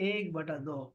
1/2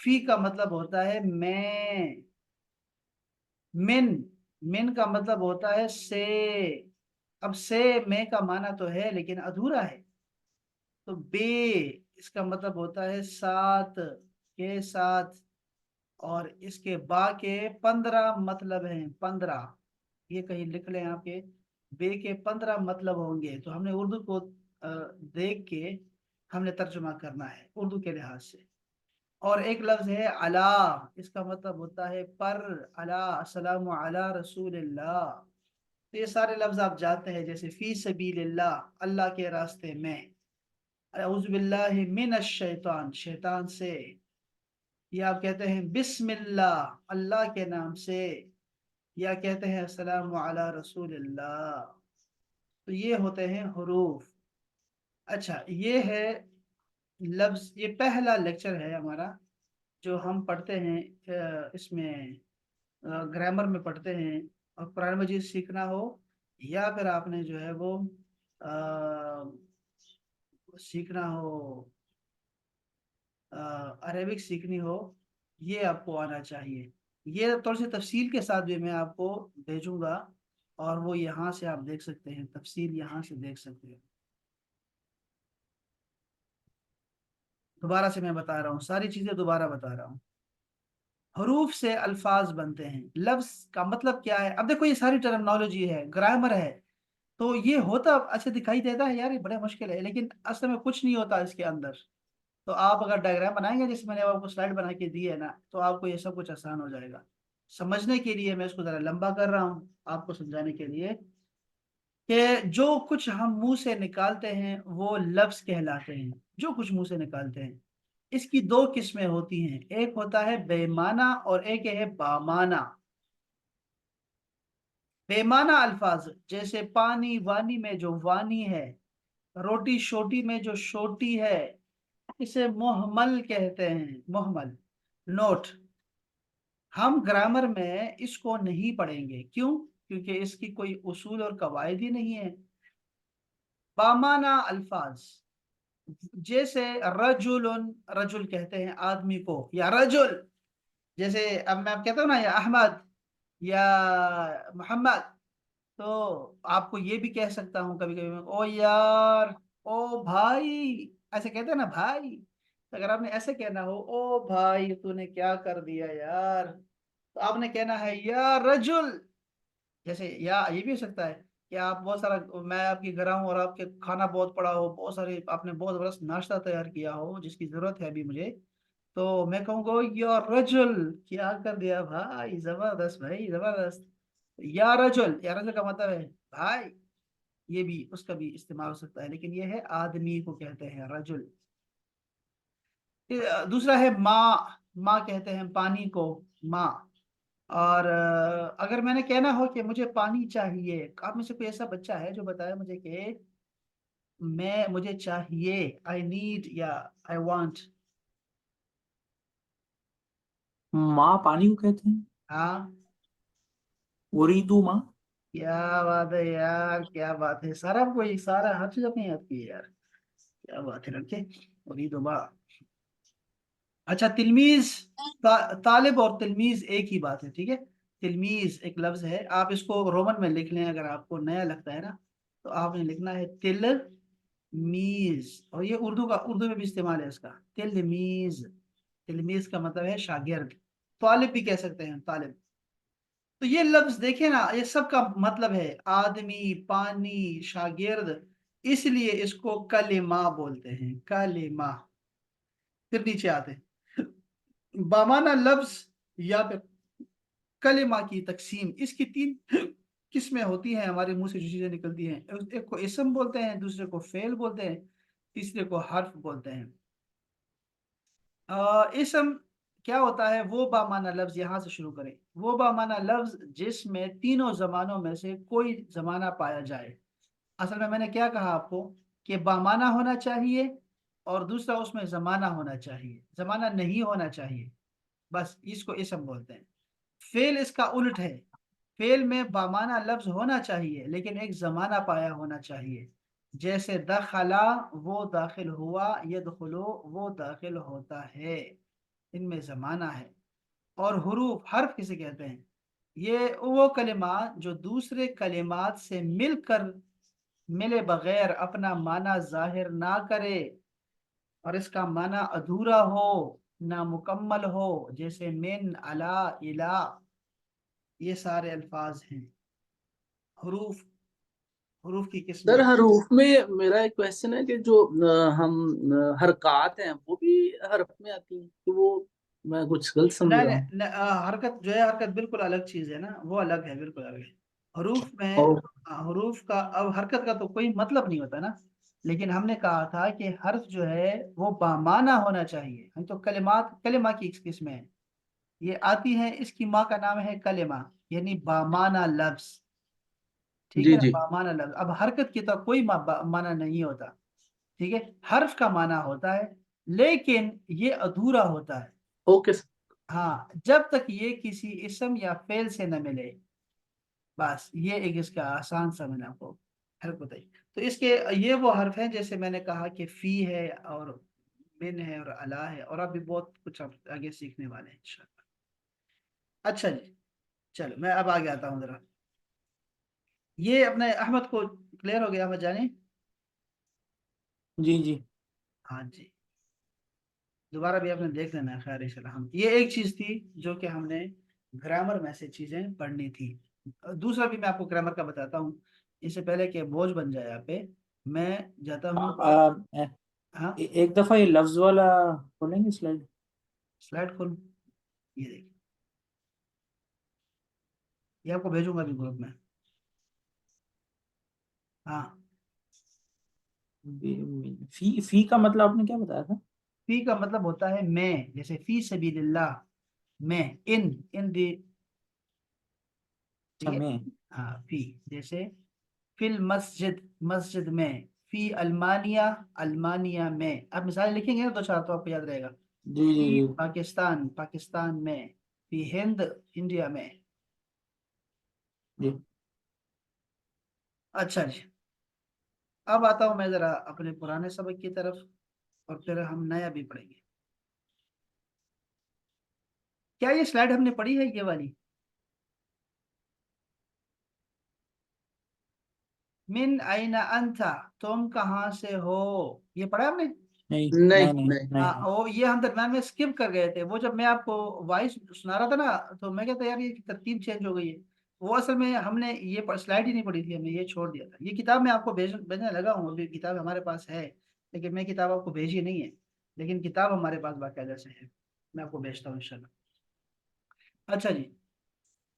فی کا مطلب ہوتا ہے میں، من، من کا مطلب ہوتا ہے سے، اب سے میں کا معنی تو ہے لیکن ادھورا ہے، تو بے اس کا مطلب ہوتا ہے ساتھ، کے ساتھ، اور اس کے با کے 15 مطلب ہیں، 15، یہ کہیں لکھ لیں آپ کے، بے کے 15 مطلب ہوں گے، تو ہم نے اردو کو دیکھ کے ہم نے ترجمہ کرنا ہے اردو کے لحاظ سے۔ اور ایک لفظ ہے علا، اس کا مطلب ہوتا ہے پر، علا، السلام علی رسول اللہ، تو یہ سارے لفظ آپ جانتے ہیں، جیسے فی سبیل اللہ، اللہ کے راستے میں، اعوذ باللہ من الشیطان، شیطان سے، یا آپ کہتے ہیں بسم اللہ، اللہ کے نام سے، یا کہتے ہیں السلام علی رسول اللہ، تو یہ ہوتے ہیں حروف۔ اچھا، یہ ہے لفظ، یہ پہلا لیکچر ہے ہمارا جو ہم پڑھتے ہیں، اس میں گرامر میں پڑھتے ہیں، اور قرآن مجید سیکھنا ہو، یا پھر آپ نے جو ہے وہ سیکھنا ہو، عربک سیکھنی ہو، یہ آپ کو آنا چاہیے۔ یہ تھوڑی سی تفصیل کے ساتھ بھی میں آپ کو بھیجوں گا، اور وہ یہاں سے آپ دیکھ سکتے ہیں، تفصیل یہاں سے دیکھ سکتے ہیں۔ دوبارہ سے میں بتا رہا ہوں، ساری چیزیں دوبارہ بتا رہا ہوں۔ حروف سے الفاظ بنتے ہیں، لفظ کا مطلب کیا ہے؟ اب دیکھو یہ ساری ٹرمنالوجی ہے، گرامر ہے، تو یہ ہوتا اچھا دکھائی دیتا ہے یار یہ بڑے مشکل ہے، لیکن اصل میں کچھ نہیں ہوتا اس کے اندر۔ تو آپ اگر ڈائگرام بنائیں گے، جیسے میں نے آپ کو سلائڈ بنا کے دی ہے نا، تو آپ کو یہ سب کچھ آسان ہو جائے گا سمجھنے کے لیے۔ میں اس کو ذرا لمبا کر رہا ہوں آپ کو سمجھانے کے لیے، کہ جو کچھ ہم منہ سے نکالتے ہیں وہ لفظ کہلاتے ہیں، جو کچھ منہ سے نکالتے ہیں۔ اس کی دو قسمیں ہوتی ہیں، ایک ہوتا ہے بے معنی اور ایک ہے بامعنی۔ بے معنی الفاظ جیسے پانی وانی میں جو وانی ہے، روٹی شوٹی میں جو شوٹی ہے، اسے محمل کہتے ہیں، محمل، نوٹ۔ ہم گرامر میں اس کو نہیں پڑھیں گے، کیوں؟ کیونکہ اس کی کوئی اصول اور قواعد ہی نہیں ہے۔ بامعنی الفاظ جیسے رجل، رجل کہتے ہیں آدمی کو، یا رجل، جیسے اب میں کہتا ہوں نا یا احمد یا محمد، تو آپ کو یہ بھی کہہ سکتا ہوں کبھی کبھی میں، او یار، او بھائی، ایسے کہتے ہیں نا بھائی، تو اگر آپ نے ایسے کہنا ہو او بھائی تو نے کیا کر دیا یار، تو آپ نے کہنا ہے یا رجل۔ جیسے یا یہ بھی ہو سکتا ہے کہ آپ بہت سارا، میں آپ کے گھر ہوں اور آپ کے کھانا بہت پڑا ہو، بہت سارے آپ نے بہت زبردست ناشتہ تیار کیا ہو جس کی ضرورت ہے ابھی مجھے، تو میں کہوں گا یا رجل، کیا کر دیا بھائی، زبردست بھائی زبردست، یا رجل، یا رجل کا مطلب ہے بھائی، یہ بھی اس کا بھی استعمال ہو سکتا ہے، لیکن یہ ہے آدمی کو کہتے ہیں رجل۔ دوسرا ہے ماں، ماں کہتے ہیں پانی کو، ماں۔ اور اگر میں نے کہنا ہو کہ مجھے پانی چاہیے، آپ میں سے کوئی ایسا بچہ ہے جو بتایا مجھے کہ مجھے چاہیے، آئی نیڈ یا آئی وانٹ؟ ماں پانی کو کہتے ہیں؟ ہاں، اریدو ماں۔ کیا بات ہے یار، کیا بات ہے، سارا کوئی سارا ہر چیز اپنے یاد کی ہے یار، کیا بات ہے لڑکے، ارید با۔ اچھا تلمیذ، طالب اور تلمیذ ایک ہی بات ہے، ٹھیک ہے؟ تلمیذ ایک لفظ ہے، آپ اس کو رومن میں لکھ لیں اگر آپ کو نیا لگتا ہے نا، تو آپ نے لکھنا ہے تل میز، اور یہ اردو کا، اردو میں بھی استعمال ہے اس کا، تلمیذ، تلمیذ کا مطلب ہے شاگرد، طالب بھی کہہ سکتے ہیں، طالب۔ تو یہ لفظ دیکھیں نا، یہ سب کا مطلب ہے آدمی، پانی، شاگرد، اس لیے اس کو کلمہ بولتے ہیں، کلمہ۔ پھر نیچے آتے ہیں بامانہ لفظ یا پھر کلمہ کی تقسیم، اس کی تین قسمیں ہوتی ہیں ہمارے منہ سے جو چیزیں نکلتی ہیں، ایک کو اسم بولتے ہیں، دوسرے کو فعل بولتے ہیں، تیسرے کو حرف بولتے ہیں۔ اسم کیا ہوتا ہے؟ وہ بامانہ لفظ، یہاں سے شروع کریں، وہ بامانہ لفظ جس میں تینوں زمانوں میں سے کوئی زمانہ پایا جائے۔ اصل میں نے کیا کہا آپ کو کہ بامانہ ہونا چاہیے، اور دوسرا اس میں زمانہ ہونا چاہیے، زمانہ نہیں ہونا چاہیے، بس اس کو اسم بولتے ہیں۔ فعل اس کا الٹ ہے، فعل میں بامانہ لفظ ہونا چاہیے لیکن ایک زمانہ پایا ہونا چاہیے، جیسے دخلا، وہ داخل ہوا، یدخلو، وہ داخل ہوتا ہے۔ ان میں زمانہ ہے۔ اور حروف، حرف کسے کہتے ہیں؟ یہ وہ کلمات جو دوسرے کلمات سے مل کر ملے بغیر اپنا معنی ظاہر نہ کرے اور اس کا معنی ادھورا ہو، نامکمل ہو، جیسے من، علا، الا، یہ سارے الفاظ ہیں حروف۔ حروف کی سر قسمیں، حروف میں میرا ایک کوشچن ہے کہ جو ہم حرکات ہیں وہ بھی حرف میں آتی ہیں کہ وہ میں کچھ غلط سمجھ نہیں رہا نہیں ہوں؟ نہیں، حرکت جو ہے، حرکت بالکل الگ چیز ہے نا، وہ الگ ہے، بالکل الگ ہے حروف میں۔ او حروف کا، اب حرکت کا تو کوئی مطلب نہیں ہوتا نا، لیکن ہم نے کہا تھا کہ حرف جو ہے وہ بامعنی ہونا چاہیے۔ ہم تو کلمات، کلمہ کی قسم ہے، یہ آتی ہے، اس کی ماں کا نام ہے کلمہ، یعنی بامعنی لفظ، ٹھیک جی ہے نا، جی، بامعنی لفظ۔ اب حرکت کی تو کوئی معنی نہیں ہوتا، ٹھیک ہے، حرف کا معنی ہوتا ہے لیکن یہ ادھورا ہوتا ہے، اوکے سر۔ ہاں، جب تک یہ کسی اسم یا فعل سے نہ ملے، بس یہ ایک اس کا آسان سا میں نے آپ کو حرف بتائی۔ تو اس کے یہ وہ حرف ہیں جیسے میں نے کہا کہ فی ہے اور من ہے اور الا ہے، اور اب بھی بہت کچھ آپ آگے سیکھنے والے ہیں انشاءاللہ۔ اچھا جی، چلو میں اب آگے آتا ہوں ذرا، یہ اپنے احمد کو کلیئر ہو گیا، احمد جانی؟ جی جی ہاں جی، دوبارہ بھی آپ نے دیکھ لینا ہے، خیر انشاءاللہ۔ ہم یہ ایک چیز تھی جو کہ ہم نے گرامر میں سے چیزیں پڑھنی تھی۔ دوسرا بھی میں آپ کو گرامر کا بتاتا ہوں، اس سے پہلے کہ بوجھ بن جائے آپ پہ، میں جاتا ہوں۔ آپ ہاں، ایک دفعہ یہ لفظ والا کھولیں گے سلائڈ؟ سلائڈ کھول، یہ دیکھیں، یہ آپ کو بھیجوں گا بھی گروپ میں۔ ہاں، فی کا مطلب آپ نے کیا بتایا تھا؟ فی کا مطلب ہوتا ہے میں، جیسے فی سبیل اللہ، میں، ان دی، اچھا ٹھیک ہے، میں، ہاں فی، جیسے فی المسجد، مسجد میں، فی المانیہ، المانیہ میں۔ آپ مثال لکھیں گے نا دو چار تو آپ کو یاد رہے گا۔ جی جی فی جی پاکستان، پاکستان میں، فی ہند، انڈیا میں۔ جی اچھا جی، اب آتا ہوں میں ذرا اپنے پرانے سبق کی طرف، اور پھر ہم نیا بھی پڑھیں گے۔ کیا یہ سلائڈ ہم نے پڑھی ہے یہ والی؟ من این انتا، تم کہاں سے ہو، یہ پڑھا ہم نے؟ نہیں نہیں نہیں نہیں نہیں، نہیں نہیں۔ وہ یہ ہم درمیان میں اسکپ کر گئے تھے، وہ جب میں آپ کو وائس سنا رہا تھا نا، تو میں کہتا یار یہ ترتیب چینج ہو گئی ہے، وہ اصل میں ہم نے یہ سلائڈ ہی نہیں پڑھی تھی، ہم نے یہ چھوڑ دیا تھا۔ یہ کتاب میں آپ کو بھیجنے لگا ہوں، ابھی کتاب ہمارے پاس ہے، لیکن میں کتاب آپ کو بھیجی نہیں ہے، لیکن کتاب ہمارے پاس باقاعدہ سے ہے، میں آپ کو بھیجتا ہوں انشاءاللہ۔ اچھا جی،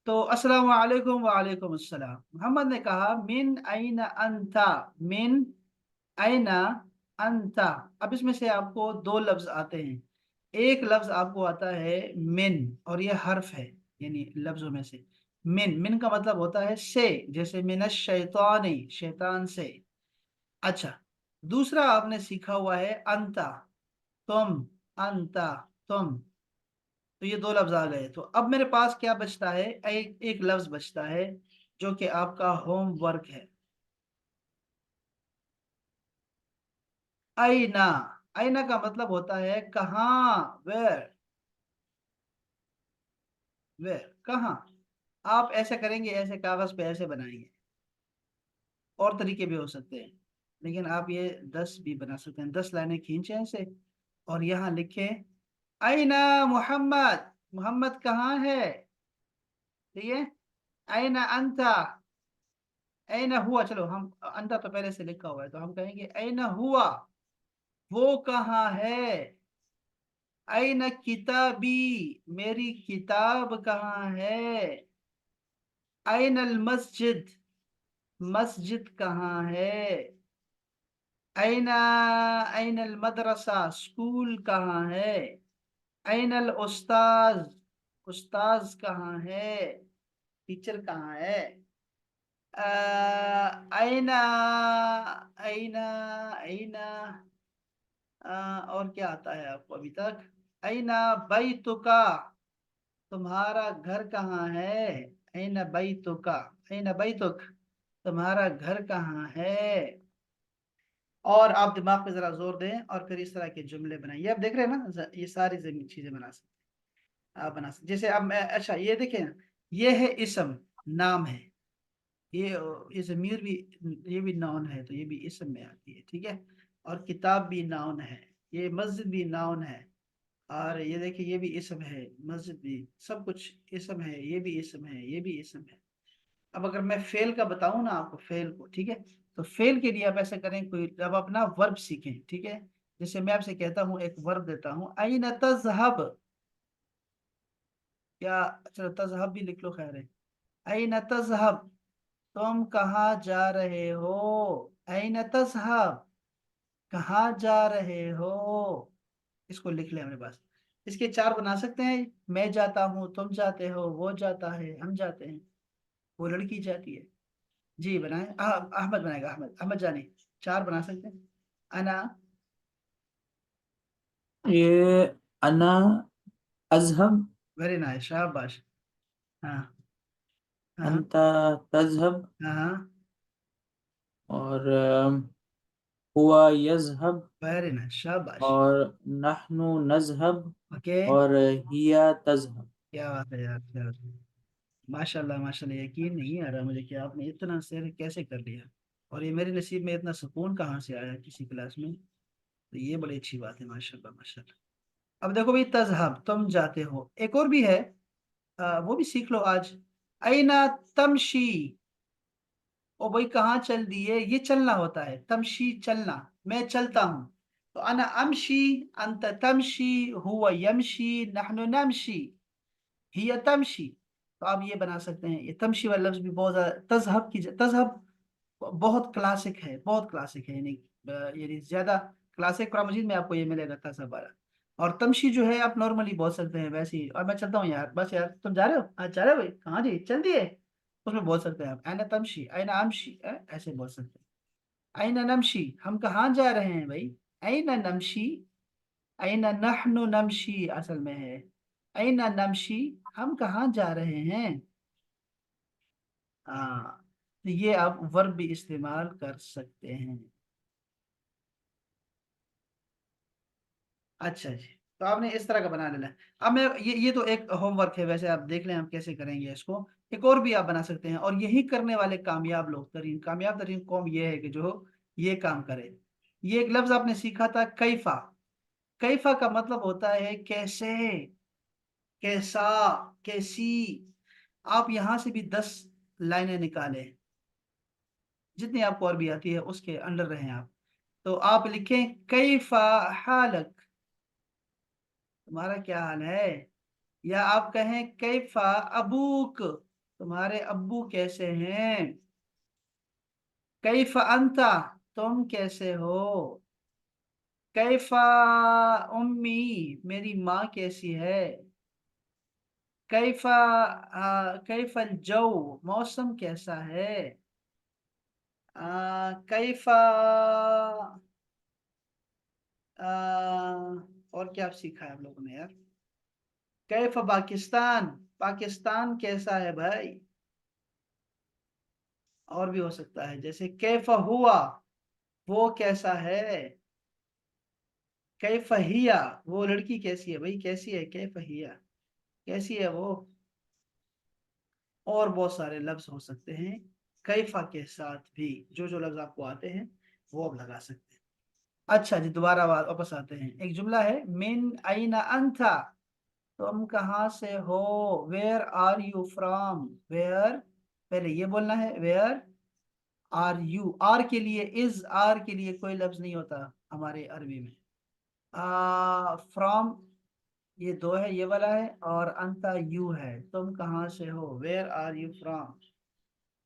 تو السلام علیکم، وعلیکم السلام۔ محمد نے کہا من این انتا، من این انتا۔ اب اس میں سے آپ کو دو لفظ آتے ہیں، ایک لفظ آپ کو آتا ہے من، اور یہ حرف ہے، یعنی لفظوں میں سے من کا مطلب ہوتا ہے سے، جیسے من الشیطان، شیطان سے۔ اچھا، دوسرا آپ نے سیکھا ہوا ہے انتا، تم، انتا، تم، تو یہ دو لفظ آ گئے، تو اب میرے پاس کیا بچتا ہے؟ ایک لفظ بچتا ہے جو کہ آپ کا ہوم ورک ہے، اینا۔ اینا کا مطلب ہوتا ہے کہاں، ویر، ویر، کہاں۔ آپ ایسے کریں گے، ایسے کاغذ پہ ایسے بنائیں گے، اور طریقے بھی ہو سکتے ہیں، لیکن آپ یہ 10 بھی بنا سکتے ہیں، 10 لائنیں کھینچیں ایسے، اور یہاں لکھیں اینا محمد، محمد کہاں ہے، ٹھیک ہے، اینا انتا، اینا ہوا، چلو ہم انتا تو پہلے سے لکھا ہوا ہے تو ہم کہیں گے اینا ہوا، وہ کہاں ہے، این کتابی، میری کتاب کہاں ہے، این المسجد، مسجد کہاں ہے، این این المدرسہ، اسکول کہاں ہے، این الاستاذ، استاذ کہاں ہے، ٹیچر کہاں ہے، اینا، اینا، اینا، اور کیا آتا ہے آپ کو ابھی تک، اینا بیتکا، تمہارا گھر کہاں ہے، اینا بیتکا، اینا بیتک، تمہارا گھر کہاں ہے، اور آپ دماغ پہ ذرا زور دیں اور پھر اس طرح کے جملے بنائیں. یہ آپ دیکھ رہے ہیں نا, یہ ساری چیزیں بنا سکتے ہیں آپ, بنا سکتے جیسے اب میں, اچھا یہ دیکھیں, یہ ہے اسم, نام ہے, یہ ضمیر بھی, یہ بھی ناؤن ہے تو یہ بھی اسم میں آتی ہے, ٹھیک ہے. اور کتاب بھی ناؤن ہے, یہ مسجد بھی ناؤن ہے, اور یہ دیکھیں یہ بھی اسم ہے, مسجد بھی, سب کچھ اسم ہے, یہ بھی اسم ہے, یہ بھی اسم ہے. اب اگر میں فعل کا بتاؤں نا آپ کو, فعل کو, ٹھیک ہے, تو فعل کے لیے آپ ایسا کریں, کوئی اب اپنا ورب سیکھیں, ٹھیک ہے. جیسے میں آپ سے کہتا ہوں, ایک ورب دیتا ہوں, این تذهب, یا چلو تذهب بھی لکھ لو, خیر ہے. این تذهب, تم کہاں جا رہے ہو, این تذهب, کہاں جا رہے ہو, اس کو لکھ لیں اپنے پاس. اس کے چار بنا سکتے ہیں, میں جاتا ہوں, تم جاتے ہو, وہ جاتا ہے, ہم جاتے ہیں, وہ لڑکی جاتی ہے. جی بنائیں, احمد بنائے گا, احمد جانی, چار بنا سکتے ہیں. انا, یہ انا اذهب، ویری نائس, شاباش. ہاں ہاں انت تذهب، ہاں ہاں, اور ہوا یذهب، ویری نائس, شاباش. اور نحن نذهب، اوکے, اور ہیا تذهب. کیا بات ہے یار, کیا بات ہے. ماشاء اللہ ماشاء اللہ, یقین نہیں آ رہا مجھے کہ آپ نے اتنا سیر کیسے کر لیا, اور یہ میرے نصیب میں اتنا سکون کہاں سے آیا کسی کلاس میں. تو یہ بڑی اچھی بات ہے, ماشاء اللہ ماشاء اللہ. اب دیکھو بھائی, تذہب, تم جاتے ہو, ایک اور بھی ہے, وہ بھی سیکھ لو آج. اینا تمشی, او بھائی کہاں چل دیے, یہ چلنا ہوتا ہے, تمشی چلنا, میں چلتا ہوں. تو انا امشی, انت تمشی, ہوا یمشی, نحن نمشی, ہی تمشی. تو آپ یہ بنا سکتے ہیں, یہ تمشی والا لفظ بھی بہت زیادہ, تذہب کی, تذہب بہت کلاسک ہے, بہت کلاسک ہے, یعنی زیادہ کلاسک قرآن مجید میں آپ کو یہ ملے گا تذہب والا. اور تمشی جو ہے آپ نارملی بول سکتے ہیں ویسے ہی, اور میں چلتا ہوں یار, بس یار تم جا رہے ہو, آج جا رہے ہو بھائی, کہاں جی, چل دیے, اس میں بول سکتے ہیں آپ اینا تمشی, اینا امشی, ایسے بول سکتے ہیں. اینا نمشی, ہم کہاں جا رہے ہیں بھائی, اینا نمشی, اینا نحن نمشی اصل میں ہے, اینا نمشی, ہم کہاں جا رہے ہیں. ہاں, تو یہ آپ ورب بھی استعمال کر سکتے ہیں. اچھا جی, تو آپ نے اس طرح کا بنا لینا ہے. اب میں یہ تو ایک ہوم ورک ہے, ویسے آپ دیکھ لیں ہم کیسے کریں گے اس کو. ایک اور بھی آپ بنا سکتے ہیں, اور یہی کرنے والے کامیاب لوگ, کامیاب ترین قوم یہ ہے کہ جو یہ کام کرے. یہ ایک لفظ آپ نے سیکھا تھا, کیفا. کیفا کا مطلب ہوتا ہے کیسے, کیسا, کیسی. آپ یہاں سے بھی 10 لائنیں نکالیں, جتنی آپ کو عربی آتی ہے اس کے انڈر رہیں آپ. تو آپ لکھیں کیفا حالک, تمہارا کیا حال ہے. یا آپ کہیں کیفا ابوک, تمہارے ابو کیسے ہیں. کیفا انتا, تم کیسے ہو. کیفا امی, میری ماں کیسی ہے. کیفا, کیفا الجو, موسم کیسا ہے. کیفا, اور کیا آپ سیکھا ہے آپ لوگوں نے یار. کیفا پاکستان, پاکستان کیسا ہے بھائی. اور بھی ہو سکتا ہے, جیسے کیفا ہوا, وہ کیسا ہے. کیفا ہیا, وہ لڑکی کیسی ہے بھائی, کیسی ہے کیفا ہیا, کیسی ہے وہ. اور بہت سارے لفظ ہو سکتے ہیں کیفا کے ساتھ بھی, جو لفظ آپ کو آتے ہیں وہ آپ لگا سکتے ہیں. اچھا جی, دوبارہ واپس آتے ہیں. ایک جملہ ہے, من این انتا, تم کہاں سے ہو. Where are you from, where پہلے یہ بولنا ہے, ویئر آر یو. آر کے لیے, از, آر کے لیے کوئی لفظ نہیں ہوتا ہمارے عربی میں. فرام یہ 2 ہے, یہ والا ہے, اور انتا یو ہے. تم کہاں سے ہو, ویئر آر یو فرام,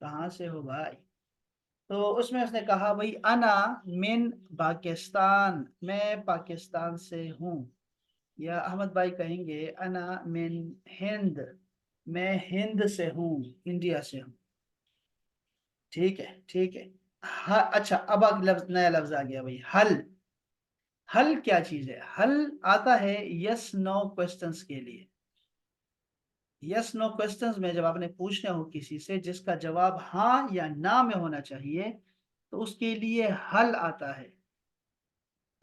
کہاں سے ہو بھائی. تو اس میں اس نے کہا بھائی, انا من پاکستان, میں پاکستان سے ہوں. یا احمد بھائی کہیں گے انا من ہند, میں ہند سے ہوں, انڈیا سے ہوں. ٹھیک ہے ٹھیک ہے. اچھا, اب لفظ, نیا لفظ آ گیا بھائی, حل. حل کیا چیز ہے. حل آتا ہے یس نو کوشچنس کے لیے. یس نو کوشچنس میں جب آپ نے پوچھنا ہو کسی سے جس کا جواب ہاں یا نہ میں ہونا چاہیے, تو اس کے لیے حل آتا ہے.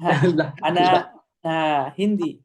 ها. لا أنا لا هندي.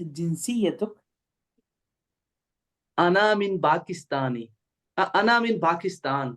جنسيتك؟ أنا من باكستاني. أنا من باكستان.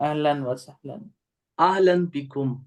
أهلا وسهلا। أهلا بكم.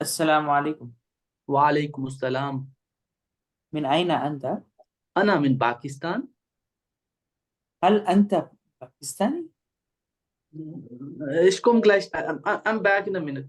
السلام عليكم। وعليكم السلام. من أين أنت؟ أنا من باكستان. هل أنت باكستاني؟ Ich komme gleich. I'm back in a minute.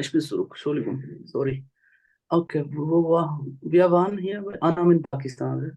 Ich bin zurück. Entschuldigung. Sorry. Okay, wir waren hier bei Anam in Pakistan.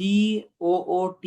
TOOT।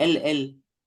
LL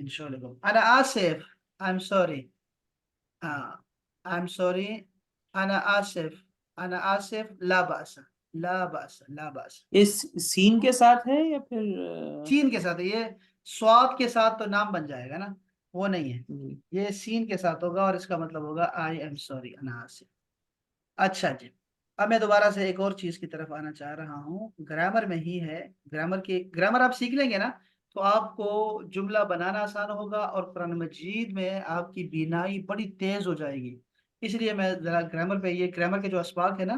ان شاء اللہ انا Asif I'm sorry I'm sorry انا آصف لا بأس لا بأس لا بأس یہ سین کے ساتھ ہے یا پھر سین کے ساتھ ہے، یہ سواد کے ساتھ تو نام بن جائے گا نا، وہ نہیں ہے، جی یہ سین کے ساتھ ہوگا اور اس کا مطلب ہوگا I am sorry انا آصف۔ اچھا جی، اب میں دوبارہ سے ایک اور چیز کی طرف آنا چاہ رہا ہوں، گرامر میں ہی ہے، گرامر آپ سیکھ لیں گے نا تو آپ کو جملہ بنانا آسان ہوگا اور قرآن مجید میں آپ کی بینائی بڑی تیز ہو جائے گی۔ اس لیے میں ذرا گرامر پہ، یہ گرامر کے جو اسباق ہے نا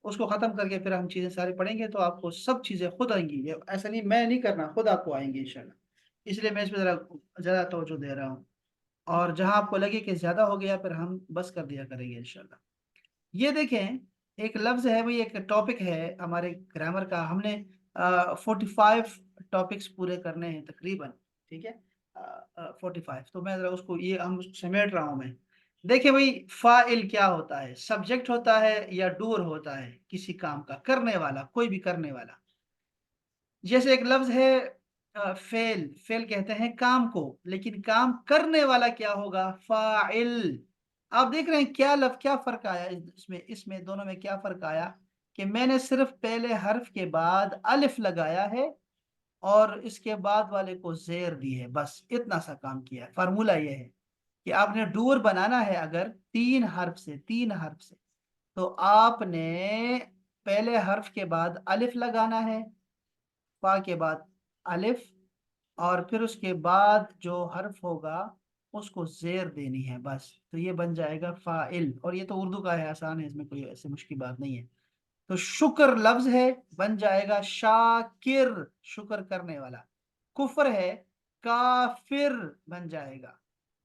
اس کو ختم کر کے پھر ہم چیزیں ساری پڑھیں گے تو آپ کو سب چیزیں خود آئیں گی، ایسا نہیں میں نہیں کرنا، خود آپ کو آئیں گی انشاءاللہ۔ اس لیے میں اس پہ ذرا توجہ دے رہا ہوں، اور جہاں آپ کو لگے کہ زیادہ ہو گیا پھر ہم بس کر دیا کریں گے انشاءاللہ۔ یہ دیکھیں ایک لفظ ہے، وہ ایک ٹاپک ہے ہمارے گرامر کا، ہم نے 45 ٹاپکس پورے کرنے ہیں تقریباً، ٹھیک ہے 45، تو میں ذرا اس کو یہ ہم سمیٹ رہا ہوں میں۔ دیکھیں بھائی، فاعل کیا ہوتا ہے؟ سبجیکٹ ہوتا ہے یا ڈور ہوتا ہے کسی کام کا، کرنے والا، کوئی بھی کرنے والا۔ جیسے ایک لفظ ہے فعل، فعل کہتے ہیں کام کو، لیکن کام کرنے والا کیا ہوگا؟ فاعل۔ آپ دیکھ رہے ہیں کیا فرق آیا اس میں دونوں میں کیا فرق آیا کہ میں نے صرف پہلے حرف کے بعد الف لگایا ہے اور اس کے بعد والے کو زیر دی ہے، بس اتنا سا کام کیا ہے۔ فارمولہ یہ ہے کہ آپ نے ڈور بنانا ہے اگر تین حرف سے تو آپ نے پہلے حرف کے بعد الف لگانا ہے، فا کے بعد الف، اور پھر اس کے بعد جو حرف ہوگا اس کو زیر دینی ہے، بس تو یہ بن جائے گا فاعل، اور یہ تو اردو کا ہے، آسان ہے، اس میں کوئی ایسی مشکل بات نہیں ہے۔ تو شکر لفظ ہے، بن جائے گا شاکر، شکر کرنے والا۔ کفر ہے، کافر بن جائے گا۔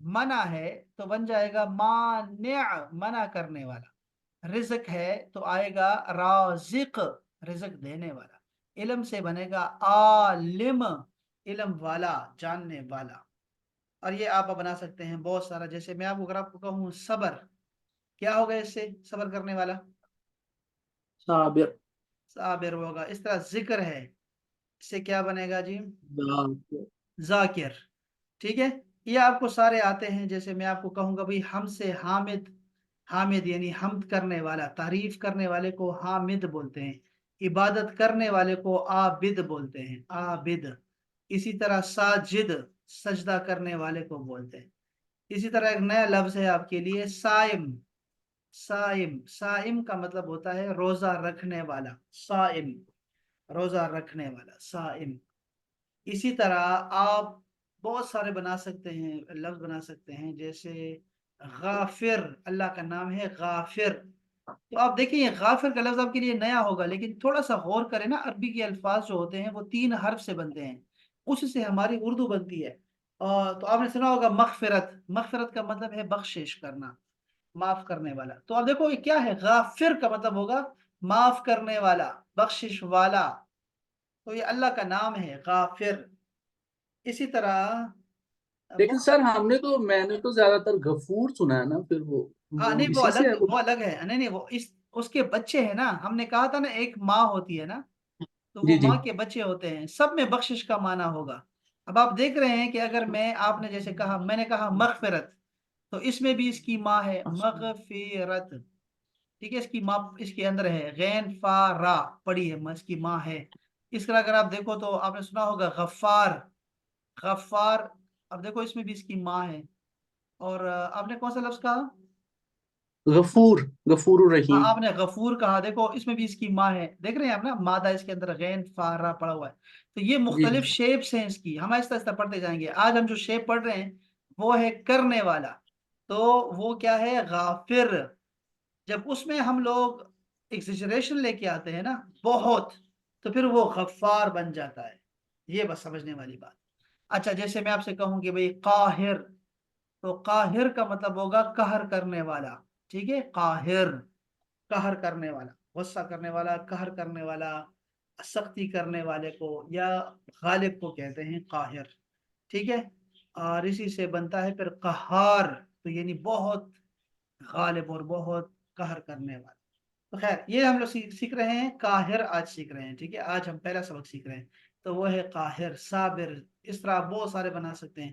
منع ہے تو بن جائے گا مانع، منع کرنے والا۔ رزق ہے تو آئے گا رازق، رزق دینے والا۔ علم سے بنے گا عالم، علم والا، جاننے والا۔ اور یہ آپ بنا سکتے ہیں بہت سارا، جیسے میں اگر آپ کو کہوں صبر، کیا ہوگا اس سے؟ صبر کرنے والا صابر، صابر ہوگا۔ اس طرح ذکر ہے، اس سے کیا بنے گا جی؟ ذاکر، ذاکر، ٹھیک ہے۔ یہ آپ کو سارے آتے ہیں، جیسے میں آپ کو کہوں گا بھائی ہم سے حامد، حامد یعنی حمد کرنے والا، تعریف کرنے والے کو حامد بولتے ہیں، عبادت کرنے والے کو عابد بولتے ہیں، عابد۔ اسی طرح ساجد، سجدہ کرنے والے کو بولتے ہیں۔ اسی طرح ایک نیا لفظ ہے آپ کے لیے صائم، صائم، صائم کا مطلب ہوتا ہے روزہ رکھنے والا، صائم، روزہ رکھنے والا، صائم۔ اسی طرح آپ بہت سارے بنا سکتے ہیں، لفظ بنا سکتے ہیں، جیسے غافر، اللہ کا نام ہے غافر۔ تو آپ دیکھیں یہ غافر کا لفظ آپ کے لیے نیا ہوگا، لیکن تھوڑا سا غور کریں نا، عربی کے الفاظ جو ہوتے ہیں وہ 3 حرف سے بنتے ہیں، اس سے ہماری اردو بنتی ہے۔ تو آپ نے سنا ہوگا مغفرت، مغفرت کا مطلب ہے بخشش کرنا، معاف کرنے والا۔ تو آپ دیکھو یہ کیا ہے، غافر کا مطلب ہوگا معاف کرنے والا، بخشش والا، تو یہ اللہ کا نام ہے غافر۔ اسی طرح لیکن سر میں نے تو زیادہ تر غفور سنا ہے نا، پھر وہ نہیں اسی سے ہے وہ الگ ہے، نہیں وہ اس کے بچے ہیں نا، ہم نے کہا تھا نا ایک ماں ہوتی ہے نا، تو وہ جی جی، ماں کے بچے ہوتے ہیں، سب میں بخشش کا معنی ہوگا۔ اب آپ دیکھ رہے ہیں کہ اگر آپ نے جیسے کہا، میں نے کہا مغفرت، تو اس میں بھی اس کی ماں ہے مغفرت، ٹھیک ہے، اس کی ماں اس کے اندر ہے، غین فا را پڑی ہے، اس کی ماں ہے۔ اس طرح اگر آپ دیکھو تو آپ نے سنا ہوگا غفار، غفار، اب دیکھو اس میں بھی اس کی ماں ہے۔ اور آپ نے کون سا لفظ کہا؟ غفور، غفور ہاں الرحیم۔ آپ نے غفور کہا، دیکھو اس میں بھی اس کی ماں ہے، دیکھ رہے ہیں آپ نا، مادہ اس کے اندر غین فارا پڑا ہوا ہے۔ تو یہ جی مختلف شیپس ہیں اس کی، ہم آہستہ آہستہ پڑھتے جائیں گے۔ آج ہم جو شیپ پڑھ رہے ہیں وہ ہے کرنے والا، تو وہ کیا ہے؟ غافر۔ جب اس میں ہم لوگ ایگزیجریشن لے کے آتے ہیں نا بہت، تو پھر وہ غفار بن جاتا ہے، یہ بس سمجھنے والی بات۔ اچھا جیسے میں آپ سے کہوں کہ بھئی قاہر، تو قاہر کا مطلب ہوگا قہر کرنے والا، ٹھیک ہے، قاہر، قہر کرنے والا، غصہ کرنے والا، قہر کرنے والا، سختی کرنے والے کو یا غالب کو کہتے ہیں قاہر، ٹھیک ہے۔ اور اسی سے بنتا ہے پھر قہار، تو یعنی بہت غالب اور بہت قہر کرنے والا۔ تو خیر یہ ہم لوگ سیکھ رہے ہیں، قاہر آج سیکھ رہے ہیں، ٹھیک ہے، آج ہم پہلا سبق سیکھ رہے ہیں، تو وہ ہے قاہر، صابر، اس طرح آپ بہت سارے بنا سکتے ہیں۔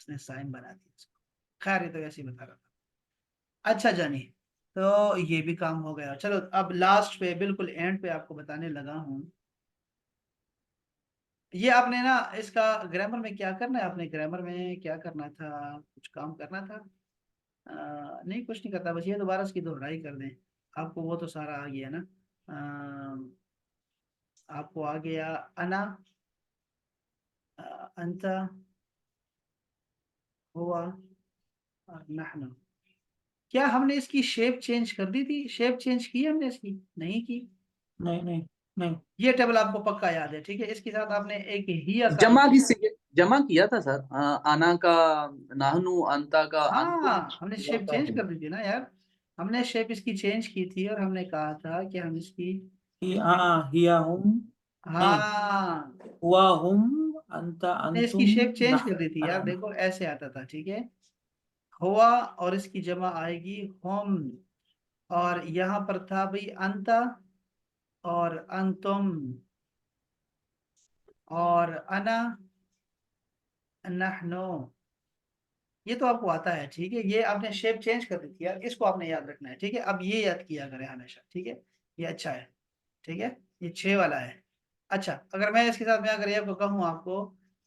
اس نے سائن بنا دیا اس کو. خیر یہ تو ایسے ہی بتا رہا تھا. اچھا جانی تو یہ بھی کام ہو گیا. چلو اب لاسٹ پہ بالکل اینڈ پہ آپ کو بتانے لگا ہوں. یہ آپ نے نا اس کا گرامر میں کیا کرنا ہے. آپ نے گرامر میں کیا کرنا تھا, کچھ کام کرنا تھا. نہیں کچھ نہیں کرتا, بس یہ دوبارہ اس کی دہرائی کر دیں. آپ کو وہ تو سارا آ گیا نا. آپ کو آ گیا انا, انت, ہوا اور نحن. کیا ہم نے اس کی شیپ چینج کر دی تھی؟ شیپ چینج کی ہم نے اس کی؟ نہیں کی. نہیں نہیں نہیں. یہ ٹیبل آپ کو پکا یاد ہے, ٹھیک ہے. اس کے ساتھ آپ نے ایک ہی جمع جمع کیا تھا سر, انا کا نحنو, انتا کا انتم. ہاں ہم نے شیپ چینج کر دی تھی نا یار. ہم نے شیپ اس کی چینج کی تھی اور ہم نے کہا تھا کہ ہم اس کی ہیا ہم, نہیں ہاں ہوا ہم, انتا ہم نے اس کی انتم, شیپ چینج کر دی تھی یار. نحن. دیکھو ایسے آتا تھا, ٹھیک ہے. ہوا اور اس کی جمع آئے گی ہم, اور یہاں پر تھا بھئی انتا اور انتم اور انا نحنو. یہ تو آپ کو آتا ہے, ٹھیک ہے. یہ آپ نے شیپ چینج کر دی تھی یار, اس کو آپ نے یاد رکھنا ہے, ٹھیک ہے. اب یہ یاد کیا کریں ہمیشہ, ٹھیک ہے. یہ اچھا ہے, ٹھیک ہے. یہ 6 والا ہے. اچھا اگر میں اس کے ساتھ میں اگر یہ کہوں آپ کو,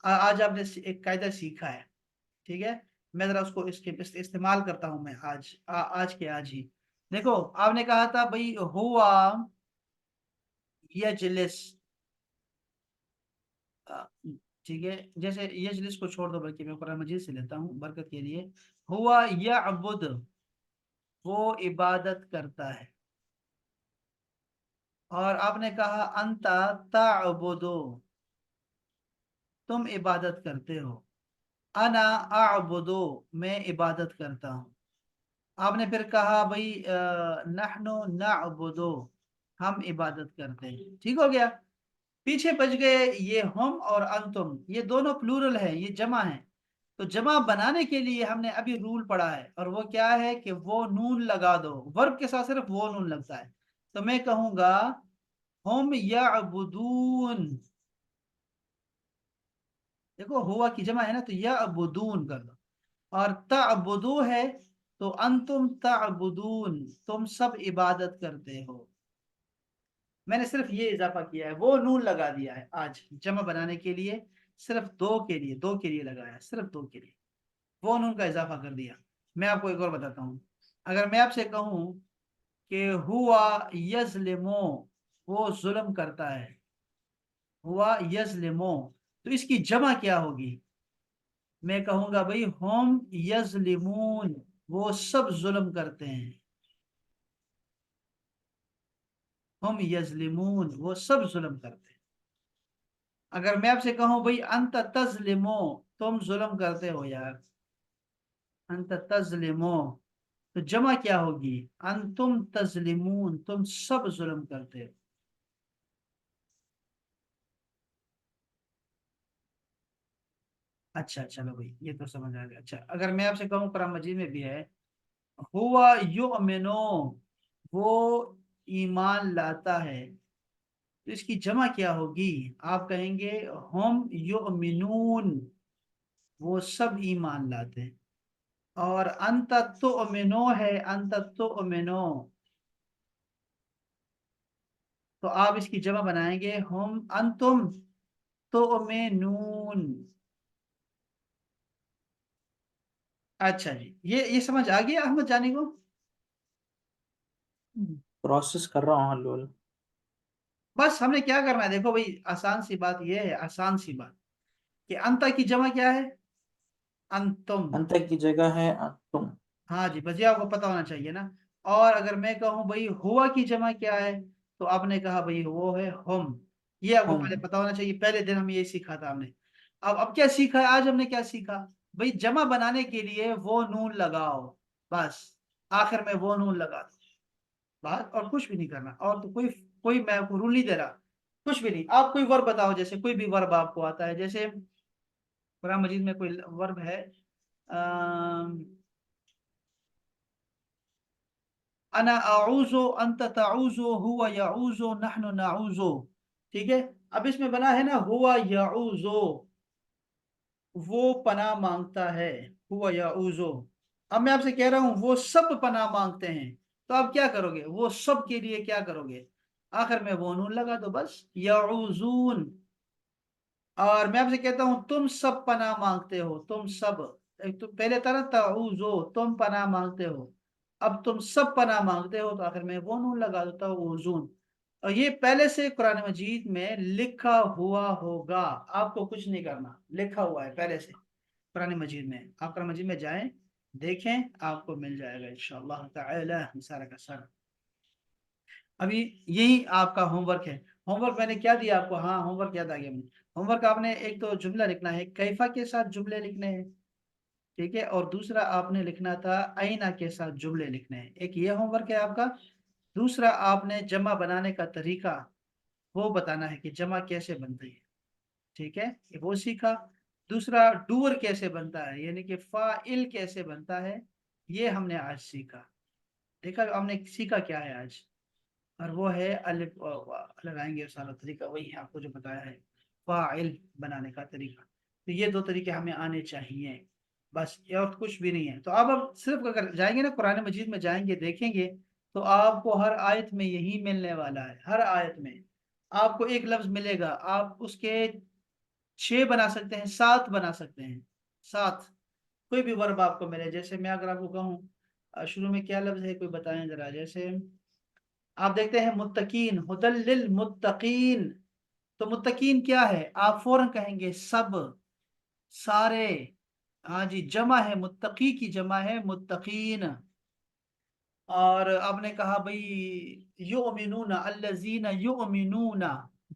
آج آپ نے ایک قاعدہ سیکھا ہے, ٹھیک ہے. میں ذرا اس کو اس کے استعمال کرتا ہوں میں آج کے آج ہی. دیکھو آپ نے کہا تھا بھئی ہوا یجلس, ٹھیک ہے. جیسے یجلس کو چھوڑ دو, بلکہ میں قرآن مجید سے لیتا ہوں برکت کے لیے. ہوا یعبد, وہ عبادت کرتا ہے. اور آپ نے کہا انتا تعبدو, تم عبادت کرتے ہو. انا اعبدو, میں عبادت کرتا ہوں. آپ نے پھر کہا بھئی نحنو نعبدو, ہم عبادت کرتے ہیں. ٹھیک ہو گیا. پیچھے بچ گئے یہ ہم اور انتم, یہ دونوں پلورل ہیں, یہ جمع ہیں. تو جمع بنانے کے لیے ہم نے ابھی رول پڑھا ہے, اور وہ کیا ہے کہ وہ نون لگا دو. ورب کے ساتھ صرف وہ نون لگتا ہے. تو میں کہوں گا ہم یعبدون. دیکھو ہوا کی جمع ہے نا, تو یعبدون کر دو. اور تعبدو ہے تو انتم تعبدون, تم سب عبادت کرتے ہو. میں نے صرف یہ اضافہ کیا ہے, وہ نون لگا دیا ہے آج جمع بنانے کے لیے, صرف دو کے لیے لگایا, صرف دو کے لیے وہ نون کا اضافہ کر دیا. میں آپ کو ایک اور بتاتا ہوں. اگر میں آپ سے کہوں کہ ہوا یظلمو, وہ ظلم کرتا ہے, ہوا یظلمو, تو اس کی جمع کیا ہوگی؟ میں کہوں گا بھئی ہم یظلمون, وہ سب ظلم کرتے ہیں. ہم یظلمون, وہ سب ظلم کرتے ہیں. اگر میں آپ سے کہوں بھئی انت تظلمو, تم ظلم کرتے ہو یار, انت تظلمو, تو جمع کیا ہوگی؟ انتم تظلمون, تم سب ظلم کرتے ہو. اچھا چلو بھئی یہ تو سمجھ آ گیا. اچھا اگر میں آپ سے کہوں, قرآن مجید میں بھی ہے ہوا یؤمنو, وہ ایمان لاتا ہے, تو اس کی جمع کیا ہوگی؟ آپ کہیں گے ہم یؤمنون, وہ سب ایمان لاتے ہیں. اور انت تؤمنو ہے, انت تؤمنو, تو آپ اس کی جمع بنائیں گے ہم انتم تؤمنون. اچھا جی, یہ سمجھ آ گیا احمد جانی کو؟ پروسیس کر رہا ہوں حلول. بس ہم نے کیا کرنا ہے, دیکھو بھئی آسان سی بات یہ ہے, آسان سی بات, کہ انتا کی جمع کیا ہے؟ انتم. انت کی جگہ ہے تم. ہاں جی, بس یہ آپ کو پتا ہونا چاہیے نا. اور اگر میں کہوں بھئی ہوا کی جمع کیا ہے, تو آپ نے کہا بھئی وہ ہے ہم. یہ آپ کو ہم. پہلے پتا ہونا چاہیے, پہلے دن ہم یہ سیکھا تھا ہم نے. اب کیا سیکھا ہے آج ہم نے, کیا سیکھا بھئی جمع بنانے کے لیے وہ نون لگاؤ, بس آخر میں وہ نون لگا دو, بات اور کچھ بھی نہیں کرنا. اور تو کوئی میں آپ کو رول نہیں دے رہا, کچھ بھی نہیں. آپ کوئی ورب بتاؤ, جیسے کوئی بھی ورب آپ کو آتا ہے, جیسے قرآن مجید میں کوئی ورب ہے, انا اعوذ انت تعوذ هو يعوذ نحن نعوذ, ٹھیک ہے. اب اس میں بنا ہے نا ہوا یعوذ, وہ پناہ مانگتا ہے، ہوا یعوذو۔ اب میں آپ سے کہہ رہا ہوں وہ سب پناہ مانگتے ہیں، تو آپ کیا کرو گے؟ وہ سب کے لیے کیا کرو گے؟ آخر میں وہ نون لگا دو بس، یعوذون۔ اور میں آپ سے کہتا ہوں تم سب پناہ مانگتے ہو، تم سب، ایک تو پہلے تھا نا تعوذو، تم پناہ مانگتے ہو، اب تم سب پناہ مانگتے ہو تو آخر میں وہ نون لگا دو، تعوذون۔ اور یہ پہلے سے قرآن مجید میں لکھا ہوا ہوگا، آپ کو کچھ نہیں کرنا، لکھا ہوا ہے پہلے سے قرآن مجید میں۔ آپ قرآن مجید میں جائیں، دیکھیں، آپ کو مل جائے گا انشاءاللہ تعالی سارا کا سارا۔ ابھی یہی آپ کا ہوم ورک ہے۔ ہوم ورک میں نے کیا دیا آپ کو؟ ہاں ہوم ورک یاد آ گیا مجھے۔ ہوم ورک آپ نے ایک تو جملہ لکھنا ہے، کیفا کے ساتھ جملے لکھنے ہیں، ٹھیک ہے، اور دوسرا آپ نے لکھنا تھا آئینہ کے ساتھ جملے لکھنے ہیں۔ ایک یہ ہوم ورک ہے آپ کا۔ دوسرا آپ نے جمع بنانے کا طریقہ وہ بتانا ہے کہ جمع کیسے بنتی ہے، ٹھیک ہے، یہ وہ سیکھا۔ دوسرا ڈور کیسے بنتا ہے، یعنی کہ فاعل کیسے بنتا ہے، یہ ہم نے آج سیکھا۔ دیکھا ہم نے سیکھا کیا ہے آج، اور وہ ہے الف لگائیں گے، سارا طریقہ وہی ہے آپ کو جو بتایا ہے، فاعل بنانے کا طریقہ۔ تو یہ دو طریقے ہمیں آنے چاہیے، بس، یہ اور کچھ بھی نہیں ہے۔ تو آپ اب صرف اگر جائیں گے نا قرآن مجید میں جائیں گے، دیکھیں گے تو آپ کو ہر آیت میں یہی ملنے والا ہے۔ ہر آیت میں آپ کو ایک لفظ ملے گا، آپ اس کے 6 بنا سکتے ہیں، 7 بنا سکتے ہیں، 7 کوئی بھی ورب آپ کو ملے۔ جیسے میں اگر آپ کو کہوں شروع میں کیا لفظ ہے، کوئی بتائیں ذرا، جیسے آپ دیکھتے ہیں متقین، ہدل للمتقین، تو متقین کیا ہے؟ آپ فوراً کہیں گے سب، سارے، ہاں جی، جمع ہے، متقی کی جمع ہے متقین۔ اور آپ نے کہا بھئی یؤمنون الذین یؤمنون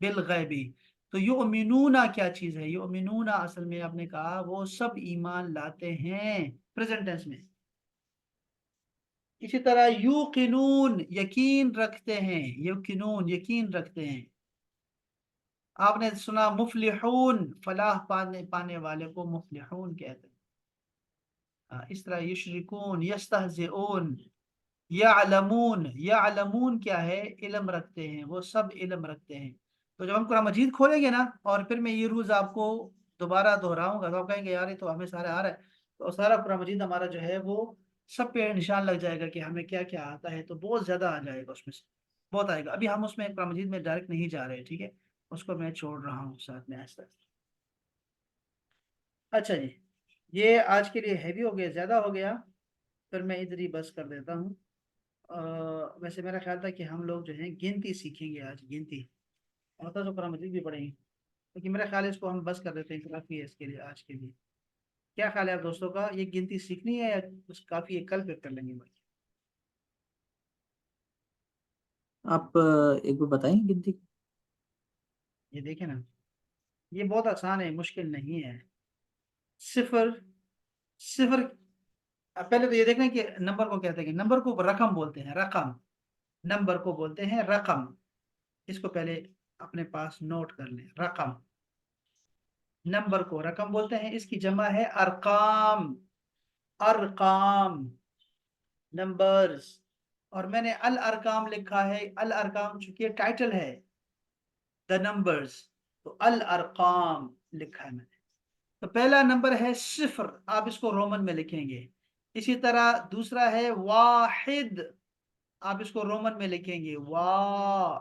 بالغیب، تو یؤمنون کیا چیز ہے؟ یؤمنون اصل میں آپ نے کہا وہ سب ایمان لاتے ہیں، پریزنٹ ٹینس میں۔ اسی طرح یوقنون یقین رکھتے ہیں، یوقنون یقین رکھتے ہیں۔ آپ نے سنا مفلحون، فلاح پانے والے کو مفلحون کہتے ہیں۔ اس طرح یشرکون، یستہزئون، یعلمون، یعلمون کیا ہے؟ علم رکھتے ہیں، وہ سب علم رکھتے ہیں۔ تو جب ہم قرآن مجید کھولیں گے نا، اور پھر میں یہ روز آپ کو دوبارہ دہراؤں گا، تو آپ کہیں گے یار یہ تو ہمیں سارا آ رہا ہے، تو سارا قرآن مجید ہمارا جو ہے وہ سب پہ نشان لگ جائے گا کہ ہمیں کیا کیا آتا ہے، تو بہت زیادہ آ جائے گا، اس میں سے بہت آئے گا۔ ابھی ہم اس میں قرآن مجید میں ڈائریکٹ نہیں جا رہے، ٹھیک ہے، اس کو میں چھوڑ رہا ہوں ساتھ میں آہستہ آہستہ۔ اچھا جی، یہ آج کے لیے ہیوی ہو گیا، زیادہ ہو گیا، پھر میں ادھر ہی بس کر دیتا ہوں۔ ویسے میرا خیال تھا کہ ہم لوگ جو ہیں گنتی سیکھیں گے آج، گنتی، اور تو قرآن مجید بھی پڑھیں گے، لیکن میرا خیال ہے اس کو ہم بس کر دیتے ہیں، کافی ہے اس کے لیے آج کے لیے۔ کیا خیال ہے آپ دوستوں کا؟ یہ گنتی سیکھنی ہے یا کچھ کافی ہے، کل پہ کر لیں گے بھائی؟ آپ ایک بار بتائیں گنتی۔ یہ دیکھیں نا، یہ بہت آسان ہے، مشکل نہیں ہے۔ صفر، صفر، پہلے تو یہ دیکھنا کہ نمبر کو کہتے ہیں، کہ نمبر کو رقم بولتے ہیں، رقم، نمبر کو بولتے ہیں رقم۔ اس کو پہلے اپنے پاس نوٹ کر لیں، رقم، نمبر کو رقم بولتے ہیں، اس کی جمع ہے ارقام، ارقام، نمبرز۔ اور میں نے الارقام لکھا ہے، الارقام چونکہ ٹائٹل ہے the numbers، تو الارقام لکھا ہے میں نے۔ تو پہلا نمبر ہے صفر، آپ اس کو رومن میں لکھیں گے۔ اسی طرح دوسرا ہے واحد، آپ اس کو رومن میں لکھیں گے،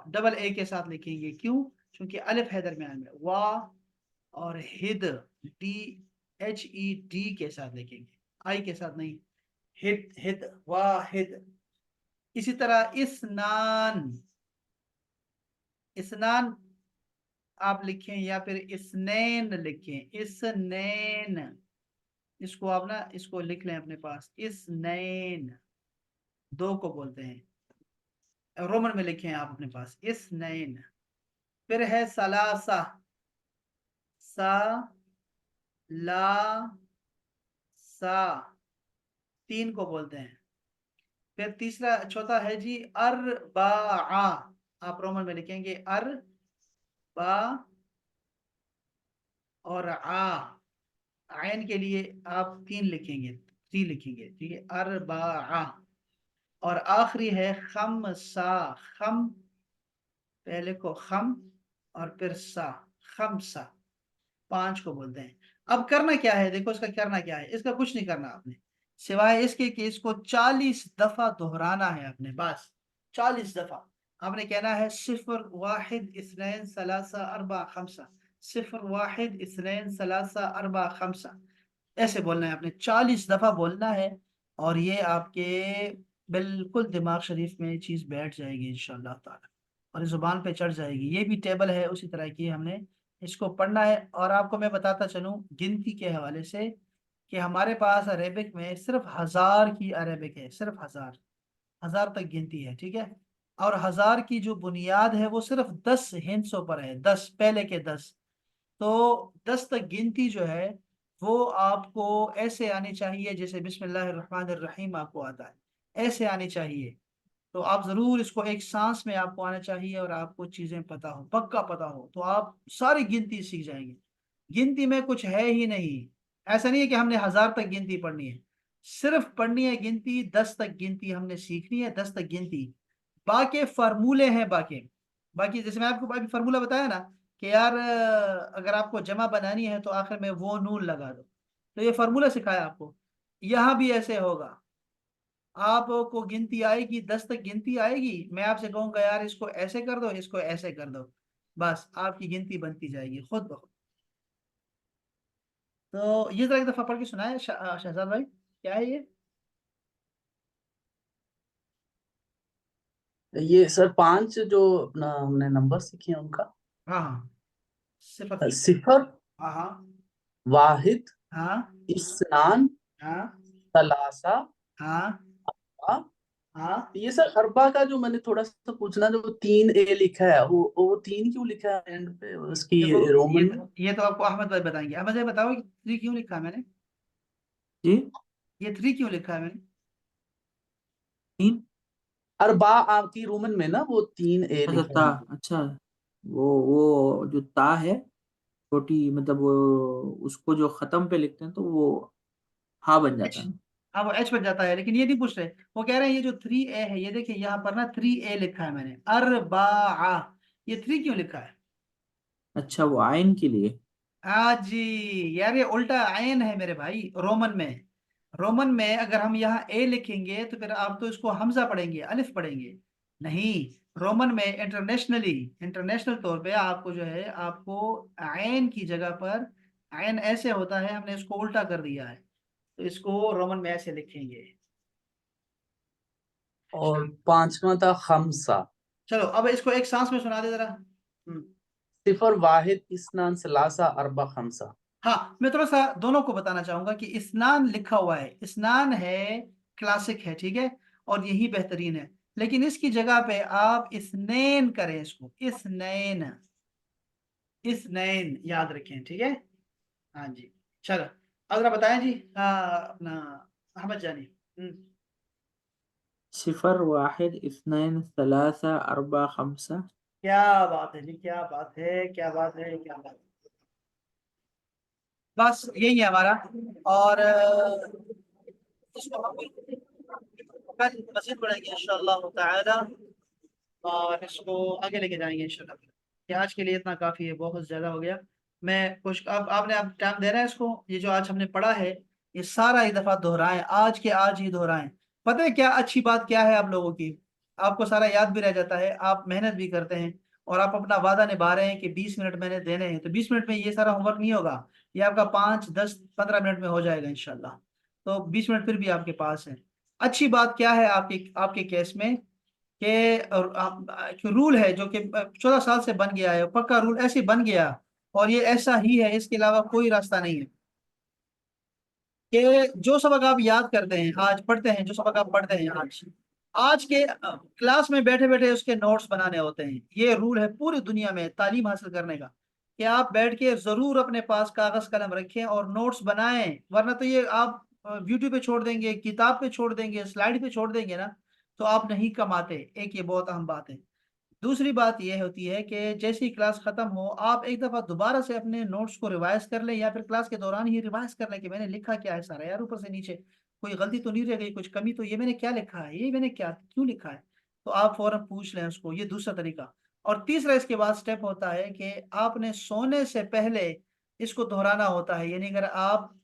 ڈبل اے کے ساتھ لکھیں گے، کیوں؟ چونکہ الف ہے درمیان میں، وا، اور ہد، ڈی، ایچ ای ڈی کے ساتھ لکھیں گے، آئی کے ساتھ نہیں، ہد، ہد، واحد۔ اسی طرح اسنان، اسنان آپ لکھیں یا پھر اسنین لکھیں، اسنین، اس کو آپ نا اس کو لکھ لیں اپنے پاس، اسنین، دو کو بولتے ہیں، رومن میں لکھیں آپ اپنے پاس، اسنین۔ پھر ہے سلاسہ، سا، لا، سا، تین کو بولتے ہیں۔ پھر تیسرا چوتھا ہے جی اربعہ، آپ رومن میں لکھیں گے اربع اور عین کے لیے آپ 3 لکھیں گے، 3 لکھیں گے، ٹھیک ہے، اربعہ۔ اور آخری ہے خمسہ، خم، پہلے کو خم اور پھر سا، خمسہ، 5 کو بولتے ہیں۔ اب کرنا کیا ہے، دیکھو اس کا کرنا کیا ہے، اس کا کچھ نہیں کرنا آپ نے، سوائے اس کے کہ اس کو 40 دفعہ دہرانا ہے آپ نے، بس 40 دفعہ آپ نے کہنا ہے 0 1 2 3 4 5، 0 1 2 3 4 5، ایسے بولنا ہے آپ نے، 40 دفعہ بولنا ہے، اور یہ آپ کے بالکل دماغ شریف میں یہ چیز بیٹھ جائے گی انشاءاللہ تعالی، اور اس زبان پہ چڑھ جائے گی۔ یہ بھی ٹیبل ہے اسی طرح کی، ہم نے اس کو پڑھنا ہے۔ اور آپ کو میں بتاتا چلوں گنتی کے حوالے سے کہ ہمارے پاس عربک میں صرف 1000 کی عربک ہے، صرف 1000 تک گنتی ہے، ٹھیک ہے، اور 1000 کی جو بنیاد ہے وہ صرف 10 ہندسوں پر ہے، 10 پہلے کے 10، تو 10 تک گنتی جو ہے وہ آپ کو ایسے آنی چاہیے جیسے بسم اللہ الرحمن الرحیم آپ کو آتا ہے، ایسے آنی چاہیے، تو آپ ضرور اس کو ایک سانس میں آپ کو آنا چاہیے، اور آپ کو چیزیں پتہ ہو، پکا پتہ ہو، تو آپ ساری گنتی سیکھ جائیں گے۔ گنتی میں کچھ ہے ہی نہیں، ایسا نہیں ہے کہ ہم نے 1000 تک گنتی پڑھنی ہے، صرف پڑھنی ہے گنتی 10 تک گنتی ہم نے سیکھنی ہے، 10 تک گنتی، باقی فارمولے ہیں، باقی جیسے میں آپ کو باقی فارمولہ بتایا نا کہ یار اگر آپ کو جمع بنانی ہے تو آخر میں وہ نون لگا دو، تو یہ فارمولہ سکھایا آپ کو، یہاں بھی ایسے ہوگا، آپ کو گنتی آئے گی 10 تک گنتی آئے گی، میں آپ سے کہوں گا یار اس کو ایسے کر دو، اس کو ایسے کر دو، بس آپ کی گنتی بنتی جائے گی خود بخود۔ تو یہ ذرا ایک دفعہ پڑھ کے سنائے شہزاد بھائی، کیا ہے یہ؟ یہ سر 5 جو اپنا ہم نے نمبر سیکھے ہیں ان کا، ہاں ہاں، 0 0 ہاں ہاں 1 ہاں 2 ہاں 3 ہاں ہاں۔ ہاں، یہ سر اربع کا جو میں نے تھوڑا سا پوچھنا، جو 3 لکھا ہے وہ 3 کیوں لکھا ہے اینڈ پہ اس کی دیکھو رومن میں؟ یہ تو آپ کو احمد بھائی بتائیں گے، احمد بھائی بتاؤ 3 کیوں لکھا ہے میں نے، جی یہ 3 کیوں لکھا ہے میں نے؟ 3 اربع آپ کی رومن میں نا وہ 3 اچھا لکھے تا، ہیں۔ اچھا وہ جو تا ہے چھوٹی، مطلب وہ اس کو جو ختم پہ لکھتے ہیں تو وہ ہاں بن ایچ، جاتا ہے۔ ہاں وہ ایچ بن جاتا ہے، لیکن یہ نہیں پوچھ رہے، وہ کہہ رہے ہیں یہ جو 3A ہے، یہ دیکھیں یہاں پر نا 3A لکھا ہے میں نے، اربع، یہ 3 کیوں لکھا ہے؟ اچھا وہ آئین کے لیے۔ جی، یار یہ الٹا عین ہے میرے بھائی، رومن میں اگر ہم یہاں اے لکھیں گے تو پھر آپ تو اس کو حمزہ پڑھیں گے، الف پڑھیں گے، نہیں، رومن میں انٹرنیشنل طور پہ آپ کو جو ہے آپ کو عین کی جگہ پر عین ایسے ہوتا ہے، ہم نے اس کو الٹا کر دیا ہے، تو اس کو رومن میں ایسے لکھیں گے۔ اور 5واں تھا خمسہ، چلو اب اس کو ایک سانس میں سنا دے ذرا۔ 0 1 2 3 4 5۔ ہاں، میں تھوڑا سا دونوں کو بتانا چاہوں گا کہ اسنان لکھا ہوا ہے، اسنان ہے کلاسک ہے، ٹھیک ہے، اور یہی بہترین ہے، لیکن اس کی جگہ پہ آپ اسنین کریں، اس کو اسنین یاد رکھیں، ٹھیک ہے، ہاں جی، چلو اگر بتائیں جی، اپنا احمد جانی۔ 0 1 2 3 4 5۔ کیا بات ہے جی، کیا بات ہے، کیا بات ہے، کیا بات ہے، بس یہی ہے ہمارا، اور اس کو ہم کل مزید پڑھیں گے انشاءاللہ تعالی، اور اس کو آگے لے کے جائیں گے انشاءاللہ، کہ آج کے لیے اتنا کافی ہے، بہت زیادہ ہو گیا، میں کچھ اب آپ نے ٹائم دے رہا ہے اس کو، یہ جو آج ہم نے پڑھا ہے یہ سارا ایک دفعہ دہرائیں، آج کے آج ہی دہرائیں، پتہ ہے کیا اچھی بات کیا ہے آپ لوگوں کی، آپ کو سارا یاد بھی رہ جاتا ہے، آپ محنت بھی کرتے ہیں، اور آپ اپنا وعدہ نبھا رہے ہیں کہ 20 منٹ میں نے دینے ہیں، تو 20 منٹ میں یہ سارا ہوم ورک نہیں ہوگا، یہ آپ کا 5 10 15 منٹ میں ہو جائے گا انشاءاللہ، تو 20 منٹ پھر بھی آپ کے پاس ہے۔ اچھی بات کیا ہے آپ کے کیس میں کہ رول ہے جو کہ 14 سال سے بن گیا ہے، پکا رول ایسے بن گیا، اور یہ ایسا ہی ہے، اس کے علاوہ کوئی راستہ نہیں ہے، کہ جو سبق آپ یاد کرتے ہیں آج پڑھتے ہیں، جو سبق آپ پڑھتے ہیں آج کے کلاس میں بیٹھے بیٹھے اس کے نوٹس بنانے ہوتے ہیں، یہ رول ہے پوری دنیا میں تعلیم حاصل کرنے کا، کہ آپ بیٹھ کے ضرور اپنے پاس کاغذ قلم رکھیں اور نوٹس بنائیں، ورنہ تو یہ آپ یوٹیوب پہ چھوڑ دیں گے، کتاب پہ چھوڑ دیں گے، سلائڈ پہ چھوڑ دیں گے نا، تو آپ نہیں کماتے، ایک یہ بہت اہم بات ہے۔ دوسری بات یہ ہوتی ہے کہ جیسی کلاس ختم ہو آپ ایک دفعہ دوبارہ سے اپنے نوٹس کو ریوائز کر لیں، یا پھر کلاس کے دوران ہی ریوائز کر لیں کہ میں نے لکھا کیا ہے سارا، یار اوپر سے نیچے کوئی غلطی تو نہیں رہ گئی، کچھ کمی تو، یہ میں نے کیا لکھا ہے، یہ میں نے کیوں لکھا ہے، تو آپ فوراً پوچھ لیں اس کو، یہ دوسرا طریقہ۔ اور تیسرا اس کے بعد سٹیپ ہوتا ہے کہ آپ نے سونے سے پہلے اس کو دہرانا ہوتا ہے. یعنی اگر آپ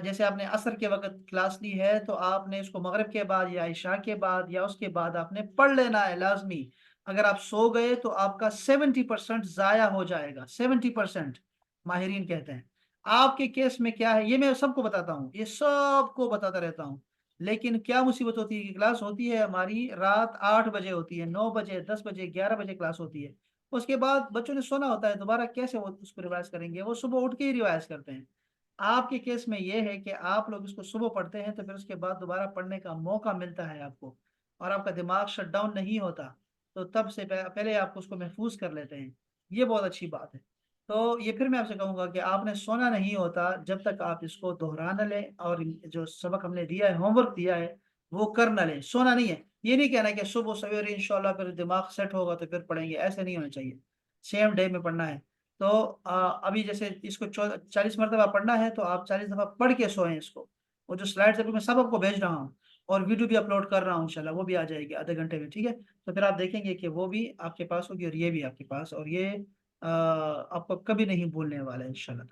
جیسے آپ نے عصر کے وقت کلاس لی ہے تو آپ نے اس کو مغرب کے بعد یا عشاء کے بعد یا اس کے بعد آپ نے پڑھ لینا ہے لازمی. اگر آپ سو گئے تو آپ کا 70% ضائع ہو جائے گا. 70% ماہرین کہتے ہیں. آپ کے کیس میں کیا ہے یہ میں سب کو بتاتا ہوں, یہ سب کو بتاتا رہتا ہوں. لیکن کیا مصیبت ہوتی ہے کہ کلاس ہوتی ہے ہماری رات 8 بجے ہوتی ہے, 9 بجے, 10 بجے, 11 بجے کلاس ہوتی ہے. اس کے بعد بچوں نے سونا ہوتا ہے, دوبارہ کیسے وہ اس کو ریوائز کریں گے؟ وہ صبح اٹھ کے ہی ریوائز کرتے ہیں. آپ کے کیس میں یہ ہے کہ آپ لوگ اس کو صبح پڑھتے ہیں تو پھر اس کے بعد دوبارہ پڑھنے کا موقع ملتا ہے آپ کو, اور آپ کا دماغ شٹ ڈاؤن نہیں ہوتا, تو تب سے پہلے آپ اس کو محفوظ کر لیتے ہیں. یہ بہت اچھی بات ہے. تو یہ پھر میں آپ سے کہوں گا کہ آپ نے سونا نہیں ہوتا جب تک آپ اس کو دہرا نہ لیں, اور جو سبق ہم نے دیا ہے, ہوم ورک دیا ہے, وہ کر نہ لیں. سونا نہیں ہے, یہ نہیں کہنا کہ صبح سویرے انشاءاللہ پھر دماغ سیٹ ہوگا تو پھر پڑھیں گے, ایسے نہیں ہونا چاہیے. سیم ڈے میں پڑھنا ہے. تو ابھی جیسے اس کو 40 مرتبہ پڑھنا ہے تو آپ 40 دفعہ پڑھ کے سوئیں اس کو. وہ جو سلائڈ ابھی میں سب آپ کو بھیج رہا ہوں, اور ویڈیو بھی اپلوڈ کر رہا ہوں انشاءاللہ, وہ بھی آ جائے گی آدھے گھنٹے میں, ٹھیک ہے؟ تو پھر آپ دیکھیں گے کہ وہ بھی آپ کے پاس ہوگی اور یہ بھی آپ کے پاس, اور یہ آپ کو کبھی نہیں بھولنے والا ہے انشاءاللہ.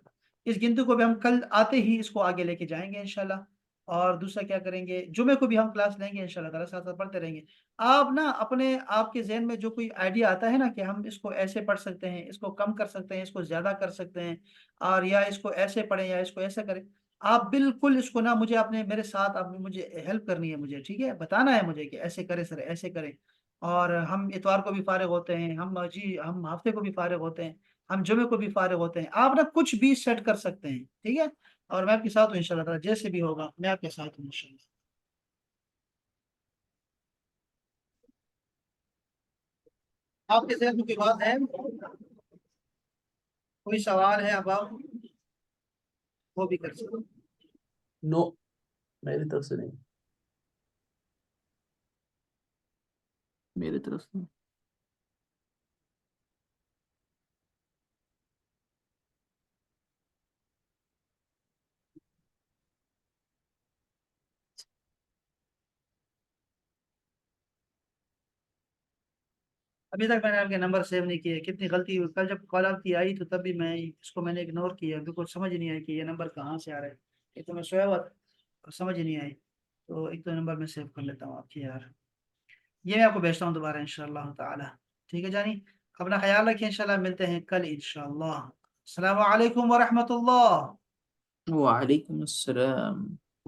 اس گنتی کو بھی ہم کل آتے ہی اس کو آگے لے کے جائیں گے انشاءاللہ. اور دوسرا کیا کریں گے, جمعے کو بھی ہم کلاس لیں گے انشاءاللہ تعالیٰ, ساتھ ساتھ پڑھتے رہیں گے. آپ نا اپنے آپ کے ذہن میں جو کوئی آئیڈیا آتا ہے نا کہ ہم اس کو ایسے پڑھ سکتے ہیں, اس کو کم کر سکتے ہیں, اس کو زیادہ کر سکتے ہیں, اور یا اس کو ایسے پڑھیں یا اس کو ایسا کریں, آپ بالکل اس کو نا مجھے اپنے میرے ساتھ آپ مجھے ہیلپ کرنی ہے مجھے, ٹھیک ہے؟ بتانا ہے مجھے کہ ایسے کریں سر, ایسے کریں. اور ہم اتوار کو بھی فارغ ہوتے ہیں, ہم ہفتے کو بھی فارغ ہوتے ہیں, ہم جمعے کو بھی فارغ ہوتے ہیں. آپ نا کچھ بھی سیٹ کر سکتے ہیں, ٹھیک ہے؟ اور میں آپ کے ساتھ ہوں انشاءاللہ تعالیٰ, جیسے بھی ہوگا میں آپ کے ساتھ ہوں انشاءاللہ. آپ کے ذہن میں کوئی بات ہے, کوئی سوال ہے, اب آپ وہ بھی کر سکتے ہیں. نو, میری طرف سے نہیں. میری طرف سے. ابھی تک میں نے آپ کے نمبر سیو نہیں کیے, کتنی غلطی ہوئی. کل جب کال آپ کی آئی تو تب بھی میں اس کو میں نے اگنور کیا, بالکل سمجھ نہیں آئی کہ یہ نمبر کہاں سے آ رہا ہے. ایک تو میں سویا ہوا تھا, سمجھ ہی نہیں آئی, تو ایک تو نمبر میں سیو کر لیتا ہوں آپ کی یار. یہ میں آپ کو بھیجتا ہوں دوبارہ انشاءاللہ تعالی, ٹھیک ہے جانی؟ اپنا خیال رکھیں انشاءاللہ, ملتے ہیں کل انشاءاللہ. السلام علیکم ورحمۃ اللہ. وعلیکم السلام.